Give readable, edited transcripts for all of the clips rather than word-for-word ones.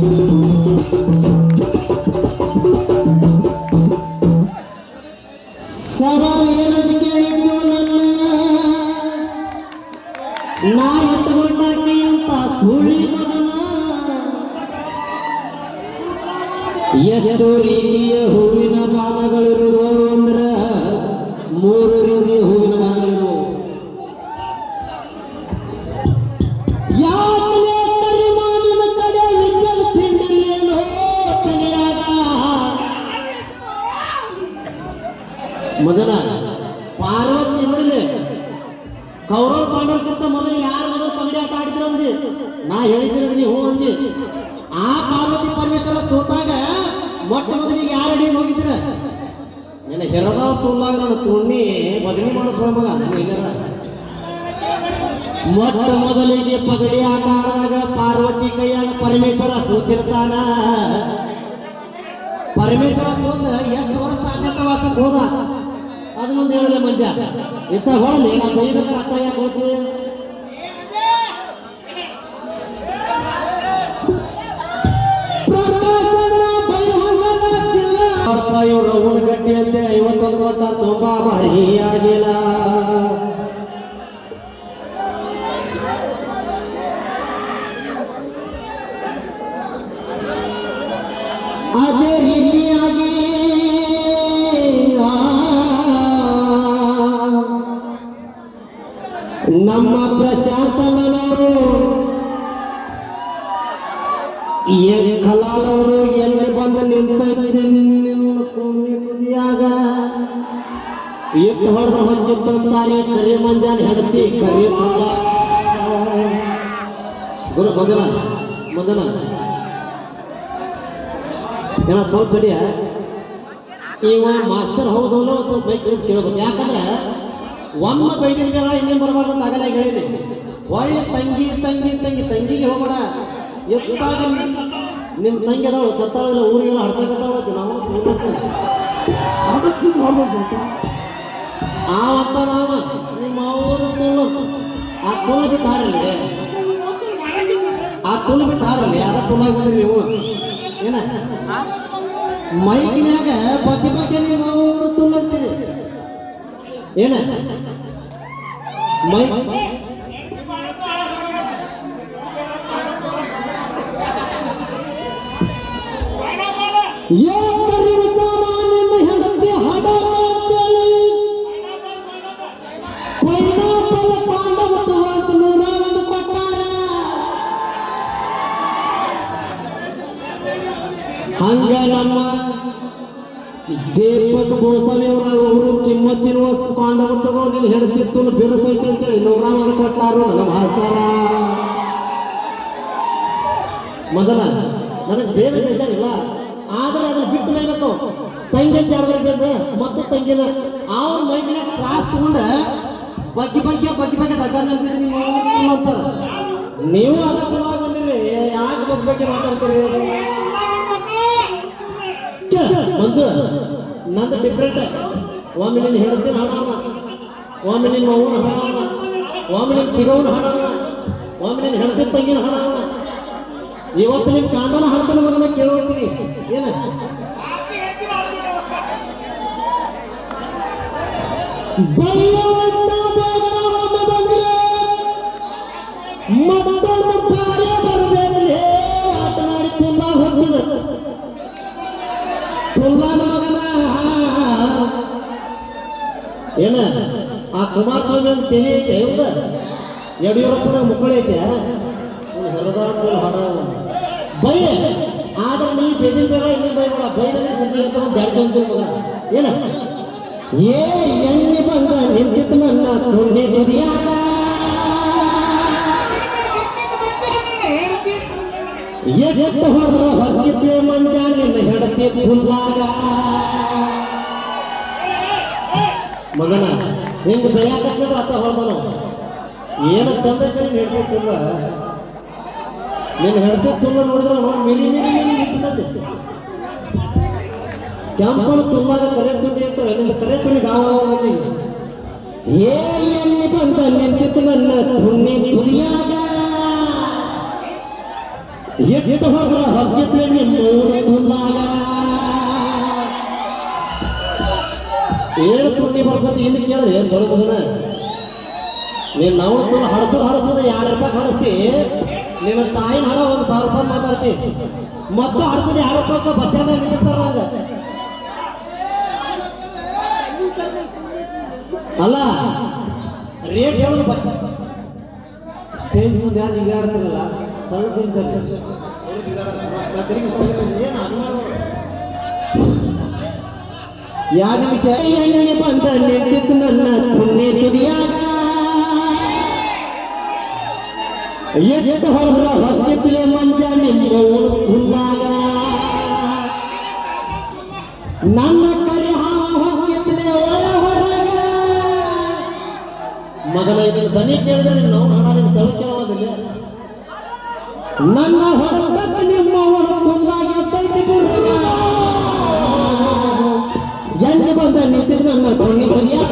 ಸರ ಏನಂತ ಕೇಳಿದ್ದು ನನ್ನ ನಾ ಇಟ್ಟುಕೊಂಡಾಕಿ ಅಂತ ಸುಳಿ ಮಗನ ಎಷ್ಟು ರೀತಿಯ ಹೂವಿನ ಬಾಣಗಳಿರುವವು ಅಂದ್ರ 3 ರೀತಿಯ ಹೂವಿನ ಬಾಣಗಳಿರುವವು. ಯಾಕಲೇ ಕರಿಮಾನಿನ ಕಡೆ ವಿದ್ಯದ ತಿಂಡಿಲ್ಲೇನೋ ತಲೆಯಾಗ ಮೊದಲ ಪಾರ್ವತಿ ನೋಡಿದೆ. ಕೌರವ ಪಾಂಡವಕ್ಕಿಂತ ಮೊದಲು ಯಾರು ಮೊದಲು ಪಗಡಿ ಆಟ ಆಡಿದ್ರು ಅಂದಿ. ನಾ ಹೇಳಿದ್ದೀನಿ ನೀವು ಅಂದಿ. ಆ ಪಾರ್ವತಿ ಪರಮೇಶ್ವರ ಸೋತಾಗ ಮೊಟ್ಟ ಮೊದಲಿಗೆ ಯಾರು ಅಡಿಗೆ ಹೋಗಿದ್ರ? ನನ್ನ ಹೆರದ ತುಲ್ಲಾಗ ನನ್ನ ತುಣ್ಣಿ ಭಜನೆ ಮಾಡಿಸೋಳ ಮಗ ಇದರ ಮೊಟ್ಟ ಮೊದಲಿಗೆ ಪಗಡಿ ಆಟ ಆಡಿದಾಗ ಪಾರ್ವತಿ ಕೈಯಾಗ ಪರಮೇಶ್ವರ ಸೋತಿರ್ತಾನ. ಪರಮೇಶ್ವರ ಸೋತ ಎಷ್ಟು ವರ್ಷ ಅಜ್ಞಾತವಾಸಕ್ಕೆ ಹೋದ ಅದನ್ನೊಂದು ಹೇಳಿದೆ ಮಂಜ. ಇತ್ತ ಹೊಳಲಿ ನಾ ಬೈಬೇಕಾದ್ರೆ ಅತ್ತ ಯಾಕೆ ಹೋಗ್ತಿ? ಇವ್ರು ರೌಣ ಗಟ್ಟಿ ಅಂತೇಳಿ 51 ಕೊಟ್ಟ ತುಂಬಾ ಭಾರಿ ಆಗಿಲ್ಲ. ಅದೇ ರೀತಿಯಾಗಿ ನಮ್ಮ ಪ್ರಶಾಂತಣ್ಣನವರು ಕಲಾಲವರು ಎಲ್ಲಿ ಬಂದು ನಿಂತೈತೆ ತುದಿಯಾಗ ಇಟ್ಟು ಹೊಡೆದು ಹೊಂದಿದ್ದಂತಾನೆ ಕರಿ ಮಂಜಾನ ಹೆಂಡತಿ ಕರಿ ತುಂಬ ಗುರು ಮೊದಲ ಮೊದಲ ಏನ ಸ್ವಲ್ಪ ಕಡಿಯ ಇವ ಮಾಸ್ತರ್ ಹೌದವನು ಸ್ವಲ್ಪ ಬೈಕ್ ಕೇಳ್ಬೇಕು. ಯಾಕಂದ್ರೆ ಒಮ್ಮ ಬೈದಿನ ಇನ್ನೇನು ಬರಬಾರ್ದು ಅಂತ ಆಗಲ್ಲ ಹೇಳಿದೆ. ಒಳ್ಳೆ ತಂಗಿ ತಂಗಿ ತಂಗಿ ತಂಗಿಗೆ ಹೋಗೋಣ. ಎತ್ತಾಗ ನಿಮ್ಮ ತಂಗಿ ಅದಾಳು ಸತ್ತಾಳಿಲ್ಲ ಊರಿಗೆಲ್ಲ ಹಡ್ಸಕತ್ತಾಳ ನಾವು ಆವತ್ತ ನಾವ ನಿಮ್ಮ ಊರು ತುಳ್ಳು ಆ ತುಳ್ಳು ಬಿಟ್ಟು ಹಾಡಲಿ ಆ ತುಳ್ಳು ಬಿಟ್ಟು ಹಾಡಲಿ ಅದ ತುಳ್ಳಾಗ ಬಂದ್ರಿ ನೀವು ಏನ ಮೈಕಿನ್ಯಾಗ ಬಗ್ಗೆ ಬಗ್ಗೆ ನಿಮ್ಮ ಊರು ತುಳ್ಳು ಅಂತೀರಿ ಏನ ಮೈ ಸಾಮಾನ್ಯ ಹೆಂಡತಿ ಹಡ ಪೈನಾಪಲ್ ಪಾಂಡವತ್ತು ಅಂತ 101 ಕೊಟ್ಟಾರ. ಹಂಗ ನಮ್ಮ ದೀಪಕ್ ಗೋಸ್ವಾಮಿ ಅವರು ಕಿಮ್ಮತ್ತಿನ ಪಾಂಡವ ತಗೋ ನೀನು ಹೆಂಡತಿತ್ತು ಬಿರುಸೈತಿ ಅಂತೇಳಿ 101 ಕೊಟ್ಟಾರು. ನಮ್ಮ ಹಾಸ್ತಾರ ಮೊದಲ ನನಗೆ ಬೇರೆ ಬೇಜಾರಿಲ್ಲ. ಆದ್ರೆ ಅದನ್ನ ಬಿಟ್ಟು ಮೇಬೇಕು ತಂಗಿ ಅಂತ ಹೇಳ್ಬೇಕು ಮತ್ತೆ ತಂಗಿನ ಅವ್ರ ಮೈಗಿನ ಕ್ಲಾಸ್ ತಗೊಂಡ ಬಗ್ಗೆ ಬಗ್ಗೆ ಬಗ್ಗೆ ಬಗ್ಗೆ ಡಗ್ಗ ನೆನಪಿದೆ ನಿಮ್ಮ ಅಂತಾರ. ನೀವು ಅದ ಚಲೋ ಬಂದಿರಿ ಯಾಕೆ ಬಗ್ಗೆ ಬಗ್ಗೆ ಮಾತಾಡ್ತೀರಿ? ಮಂಜು ನಂದು ಡಿಫ್ರೆಂಟ್. ಒಮ್ಮೆ ನಿನ್ನ ಹೆಂಡತಿನ ಹಾಡವನ, ಒಮ್ಮೆ ನಿಮ್ಮ ಮೌನ ಹಾಡವನ, ಒಮ್ಮೆ ನಿಮ್ಮ ಚಿಗವನ ಹಾಡವನ, ಒಮ್ಮೆ ನಿನ್ನ ಹೆಂಡತಿ ತಂಗಿನ ಹಾಡವನ. ಇವತ್ತು ನಿಮ್ಮ ಕಾಂದನ ಹಾಡ್ತಾನೆ ಮಗನ ಕೇಳೋತೀನಿ ಏನ ಬಂದ್ರೆ ಮತ್ತೊಂದು ಕಾರ್ಯ ಬರಬೇಕಲ್ಲಿ ಆಟನಾಡಿ ತುಲ್ಲ ಹೋಗ್ತದ ತುಲ್ಲನ ಮಗನ ಏನ ಆ ಕುಮಾರಸ್ವಾಮಿ ಅಂತ ತೆನಿ ಐತೆ ಹೌದ ಯಡಿಯೂರಪ್ಪನ ಮುಕ್ಕಳೈತೆ ಹೆರದಾಳ ಹಾಡ ಬೈ. ಆದ್ರೆ ನೀ ಬೇದಿನ ಬೇಡ ಇನ್ನೇ ಬೈಬೇಡ. ಬೈದಂದ್ರೆ ಸಂಜೆ ಅಂತ ಒಂದು ಜಾಡಿ ಚಂದ ಮಗ ಏನ ಏ ಎಣ್ಣೆ ಬಂದ ನಿಂತಿತ್ತು ನನ್ನ ತುಣ್ಣಿ ತುದಿಯಾಗ ಎಟ್ಟು ಹೊಡೆದ್ರ ಹೊಕ್ಕಿದ್ದೆ ಮಂಜ ನಿನ್ನ ಹೆಂಡತಿ ತುಲ್ಲಾಗ. ಮಗನ ಹಿಂಗ ಬೈಯಾಕತ್ತಿದ್ರೆ ಅತ್ತ ಹೊಡೆದನು ಏನ ಚಂದ ಹೆಂಡತಿ ತುಲ್ಲ ನಿನ್ನ ಹೆಂಡತಿ ತುಲ್ಲ ನೋಡಿದ್ರೆ ಮಿರಿ ಮಿರಿ ಮಿರಿ ನಿಂತದೆ. ಕೆಂಪನ ತುಲ್ಲಾಗ ಕರೆ ತುಣಿ ಇಟ್ಟರೆ ನಿಂದ ಕರೆ ತುಣಿ ಗಾವ ಏ ಎಲ್ಲಿ ಬಂದ ನಿಂತಿತ್ತು ನನ್ನ ತುಣ್ಣಿ ತುದಿಯಾಗ ಎಟ್ಟು ಹೋದ್ರ ಹಬ್ಬಿದ್ರೆ ನಿಮ್ಮ ತುಲ್ಲಾಗ ಏಳು ತುಂಡಿ ಬರ್ಬೋದು ಇಲ್ಲಿ ಕೇಳಿದ್ರೆ ಸ್ವಲ್ಪನ ನೀನು ನಾವು ತುಳು ಹಡಸೋದು 2 ರೂಪಾಯಿ ಹಡಿಸ್ತಿ ನಿನ್ನ ತಾಯಿನ ಹಣ 1,000 ರೂಪಾಯಿ ಮಾತಾಡ್ತಿ ಮತ್ತು ಹಡಸೋದು 2 ರೂಪಾಯಿ ಬಸ್ ಸ್ಟ್ಯಾಂಡ್ ನಿಂತಿರ್ತಾರ ಹಂಗ ಅಲ್ಲ ರೇಟ್ ಹೇಳೋದು ಸ್ಟೇಜ್ ಮುಂದೆ ಯಾರು ಜಿಗಾಡ್ತಾರಲ್ಲ ಸ್ವಲ್ಪ ಯಾ ನಿಮಿಷ ಎಣ್ಣೆ ಬಂದ ನಿಂತಿದ್ದು ನನ್ನ ತುಣ್ಣೆ ತುದಿಯಾಗ ಎಷ್ಟು ಹೊಡೆದ್ರ ಹೊತ್ತಿದ್ಲೆ ಮಂಜ ನಿಮ್ಮ ತುಂದಾಗ ನನ್ನ ಕರಿ ಹಾವ ಹೊಕ್ಕಿದ್ಲೆ ಒಳ ಹೊರಗ ಮಗನ ಇದನ್ನ ದನಿ ಕೇಳಿದ್ರೆ ನಾವು ಹಾಡ ತಳ ಕೇಳೋದಿಲ್ಲ ನನ್ನ ಹೊರತಕ್ಕ ನಿಮ್ಮ ಒಳ ತುಂದಾಗ ಎದ್ದೈತಿ ಬುರ್ರಗ ಎಣ್ಣೆ ಬಂದ ನಿಂತಿದ್ದು ನನ್ನ ತುಣ್ಣೆ ತುದಿಯಾಗ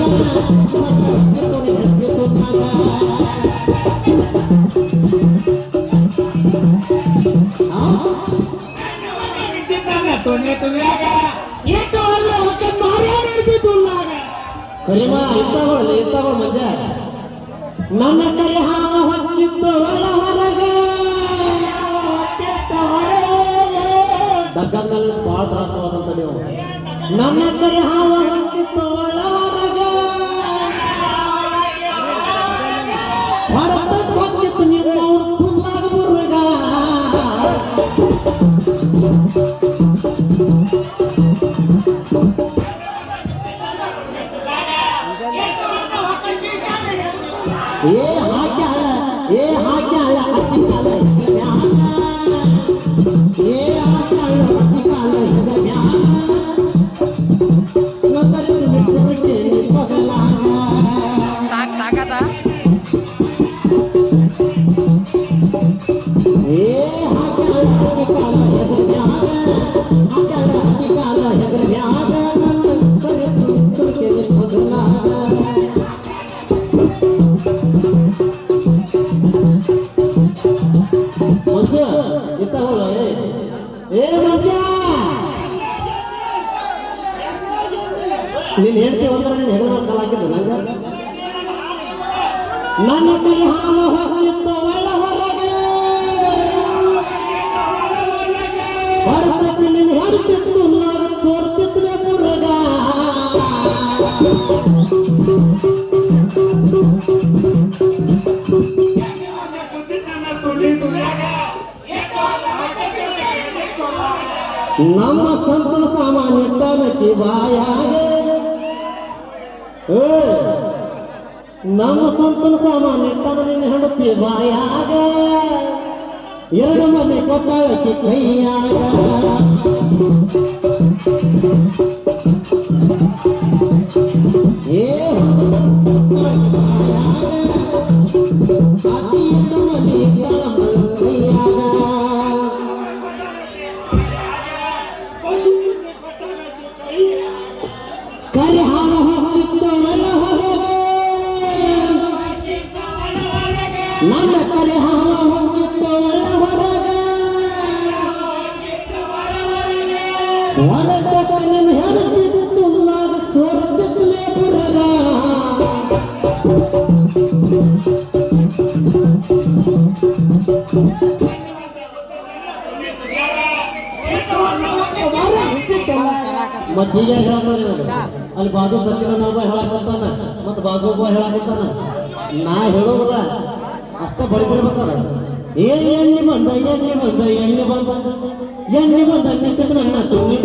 ಕರಿಮಾ ಇತ್ತಾಗಳು ಮಂಜ ನನ್ನ ಕರಿ ಹಾವ ಹೊಕ್ಕಿತ್ತು ಒಳ ಹೊರಗೆ ಡಗ್ಗದ ಮೇಲೆ ಬಹಳ ತ್ರಾಸವಾದಂತ ನೀವು ನನ್ನ ಕರಿ ಹಾವ ಹೊಕ್ಕಿತ್ತು ಒಳ ಹೊರಗೆ ಹೊಡೆತ ಹೊಕ್ಕಿತ್ತು ನಿಮ್ಮ ತುಲ್ಲಾಗ ಬುರ್ರಗ ಏ ಹಾಕ್ಯಾಳ ಅತ್ತಿ ಕಾಲ ಏ ಹಾಕ್ಯಾಳ ಅತ್ತಿ ಕಾಲ ಸಾಕದ ಏ ಹಾಕ್ಯಾಳ ಅತ್ತಿ ಕಾಲ ನೀನ್ ಹೇಳ್ತೀವಿ ಅಂದ್ರೆ ನೀನು ಹೆಗಲ ಕಾಲ ಹಾಕಿದ್ದ ನಂಗ ನನ್ನ ಕೈ ಹಾವ ಹೊಕ್ಕಿತ್ತು ಒಳ ಹೊರಗೆ ಹೊರತಕ್ಕೆ ನೀನು ಹೆಡ್ತಿತ್ತು ನಾಗ ಸೋರ್ತಿತ್ಲೆ ಬುರ್ರಗ ನಮ್ಮ ಸಂತನ ಸಾಮಾನ್ಯ ಇಟ್ಟಾನಕ್ಕೆ ಬಾಯಾಗೆ ನಮ್ಮ ಸಂತನ ಸಾಮಾನ್ಯ ಇಟ್ಟಾನ ನೀನು ಹೆಂಡತಿ ಬಾಯಾಗ 2 ಮನೆ ಕೊಟ್ಟಾಳಕ್ಕೆ ಕೈಯಾಗ ಏ ಕರಿ ಹಾವ ಹೊಕ್ಕಿತ್ತು ಒಳ ಹೊರಗೆ ನನ್ನ ಕರಿ ಹಾವ ಹೊಕ್ಕಿತ್ತು ಒಳ ಹೊರಗೆ ಹೊರತಕ್ಕ ನಿನ್ನ ಹೆಡ್ತಿತ್ತು ನಾಗ ಸೋರ್ತಿತ್ಲೆ ಬುರ್ರಗ ಮತ್ತೀಗ ಹೇಳತ್ತಾನ ಅಲ್ಲಿ ಬಾಜು ಸಚಿನ ಹೇಳಕತ್ತಾನ ಮತ್ ಬಾಜು ಒಬ್ಬ ಹೇಳಕತ್ತಾನ ನಾ ಹೇಳೋಲ್ಲ ಅಷ್ಟ ಬಡಿದಿರ್ಬೇಕಾರ ಏ ಎಣ್ಣೆ ಬಂದ ನಿಂತಿದ್ದು ನನ್ನ ತುಣ್ಣಿ